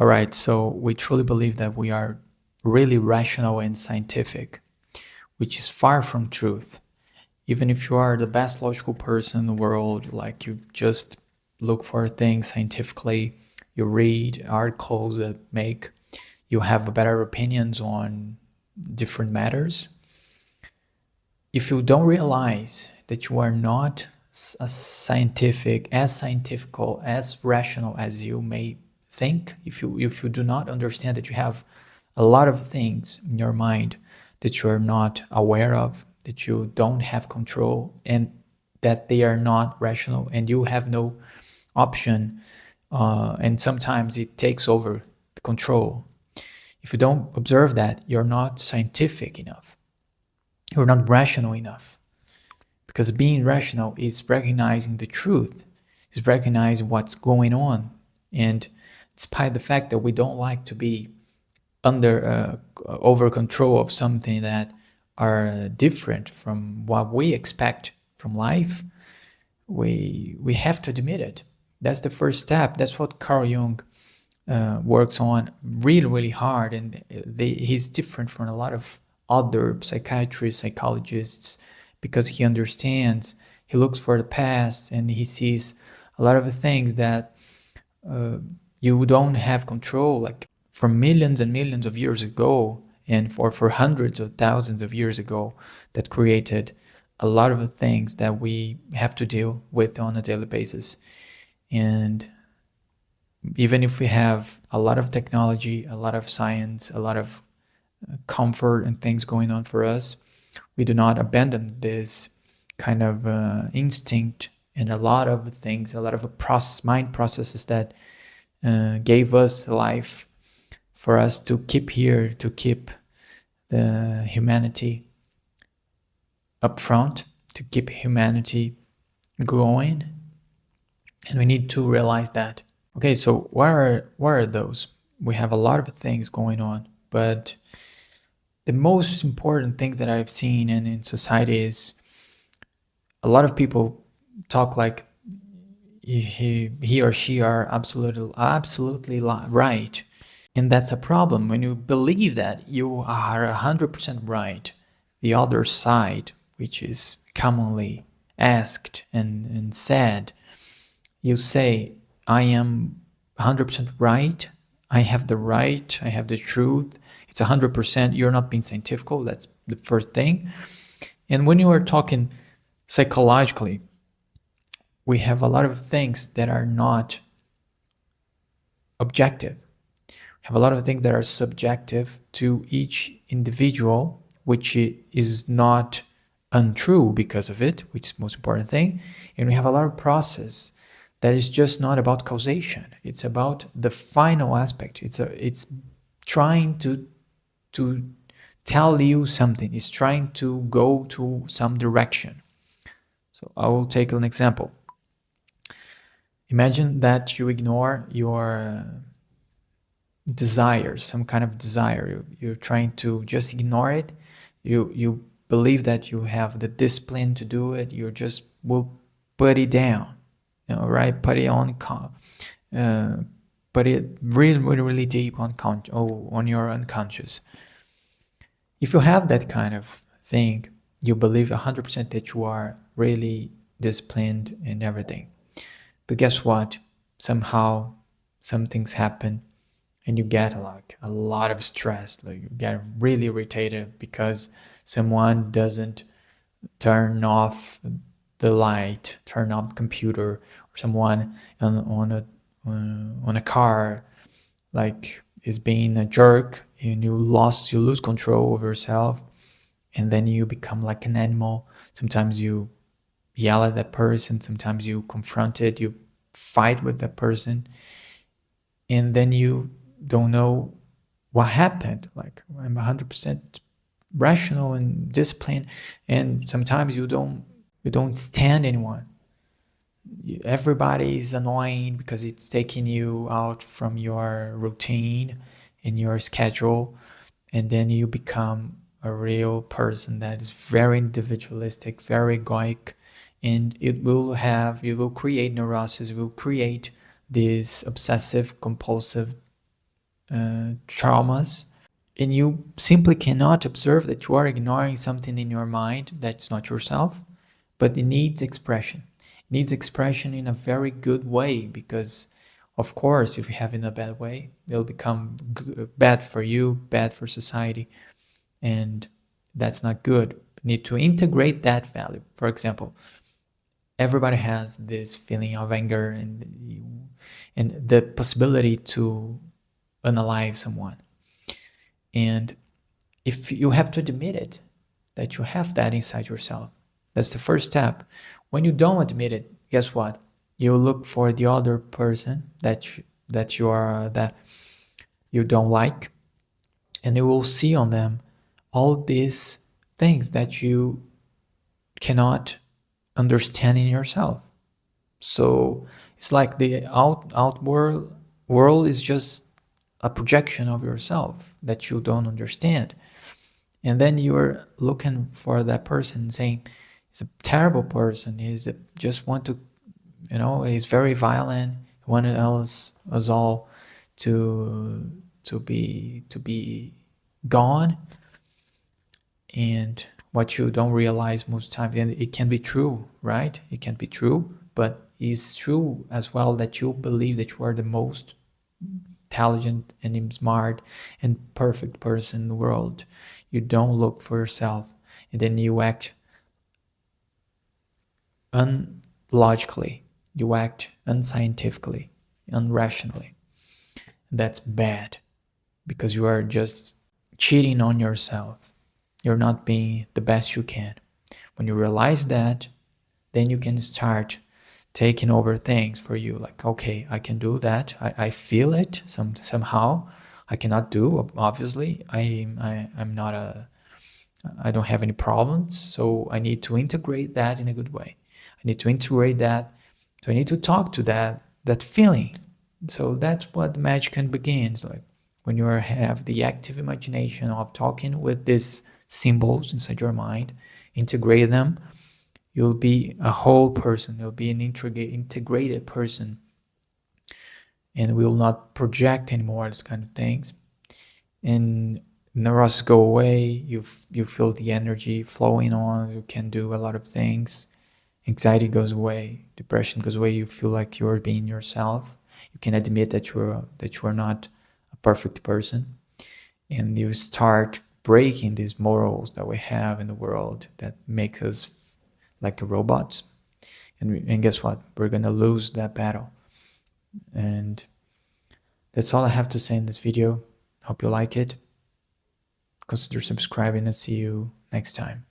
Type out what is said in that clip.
All right, so we truly believe that we are really rational and scientific, which is far from truth. Even if you are the best logical person in the world, like you just look for things scientifically, you read articles that make you have better opinions on different matters. If you don't realize that you are not as scientific, as rational as you may think, if you do not understand that you have a lot of things in your mind that you are not aware of, that you don't have control, and that they are not rational, and you have no option, and sometimes it takes over the control. If you don't observe that, you're not scientific enough. You're not rational enough. Because being rational is recognizing the truth, is recognizing what's going on. And despite the fact that we don't like to be over control of something that are different from what we expect from life, we have to admit it. That's the first step. That's what Carl Jung works on really hard, and he's different from a lot of other psychiatrists, psychologists, because he understands, he looks for the past, and he sees a lot of things that you don't have control, like from millions and millions of years ago, and for hundreds of thousands of years ago, that created a lot of things that we have to deal with on a daily basis. And even if we have a lot of technology, a lot of science, a lot of comfort and things going on for us, we do not abandon this kind of instinct and a lot of things, a lot of mind processes that gave us life for us to keep here, to keep the humanity up front, to keep humanity going. And we need to realize that. Okay, so what are those? We have a lot of things going on, but the most important things that I've seen in society is a lot of people talk like he or she are absolutely right. And that's a problem. When you believe that you are 100% right, the other side, which is commonly asked and said, you say, I am 100% right, I have the right, I have the truth, it's 100%, you're not being scientific, that's the first thing. And when you are talking psychologically, we have a lot of things that are not objective. We have a lot of things that are subjective to each individual, which is not untrue because of it, which is the most important thing. And we have a lot of process that is just not about causation. It's about the final aspect. It's trying to tell you something. It's trying to go to some direction. So I will take an example. Imagine that you ignore your desires, some kind of desire. You're trying to just ignore it. You believe that you have the discipline to do it. You just will put it down. Right? Put it on, put it really deep on your unconscious. If you have that kind of thing, you believe 100% that you are really disciplined and everything. But guess what? Somehow, some things happen, and you get like a lot of stress. Like you get really irritated because someone doesn't turn off the light, turn off the computer, or someone on a car like is being a jerk, and you lose control over yourself, and then you become like an animal. Sometimes you yell at that person, sometimes you confront it, you fight with that person, and then you don't know what happened. Like, I'm 100% rational and disciplined, and sometimes you don't stand anyone. Everybody is annoying because it's taking you out from your routine and your schedule, and then you become a real person that is very individualistic, very egoic, and it will create neurosis, it will create this obsessive compulsive traumas, and you simply cannot observe that you are ignoring something in your mind that's not yourself, but it needs expression. It needs expression in a very good way, because of course if you have it in a bad way, it'll become bad for you, bad for society, and that's not good. You need to integrate that value. For example, everybody has this feeling of anger and the possibility to unalive someone. And if you have to admit it, that you have that inside yourself, that's the first step. When you don't admit it, guess what? You look for the other person that you don't like, and you will see on them all these things that you cannot understand in yourself. So it's like the outward world is just a projection of yourself that you don't understand. And then you're looking for that person saying, he's a terrible person. Just want to, he's very violent. He wanted us all to be gone. And what you don't realize most times, and it can be true, right? It can be true, but it's true as well that you believe that you are the most intelligent and smart and perfect person in the world. You don't look for yourself, and then you act unlogically, you act unscientifically, unrationally. That's bad, because you are just cheating on yourself. You're not being the best you can. When you realize that, then you can start taking over things for you. Like, okay, I can do that. I feel it somehow. I cannot do, obviously. I'm not I don't have any problems. So I need to integrate that in a good way. I need to integrate that. So I need to talk to that feeling. So that's what magic can begin. It's like when you have the active imagination of talking with these symbols inside your mind, integrate them, you'll be a whole person. You'll be an integrated person, and will not project anymore these kind of things. And neurosis go away. You feel the energy flowing on. You can do a lot of things. Anxiety goes away. Depression goes away. You feel like you're being yourself. You can admit that you are not a perfect person, and you start breaking these morals that we have in the world that make us like robots. And guess what? We're gonna lose that battle. And that's all I have to say in this video. Hope you like it. Consider subscribing, and see you next time.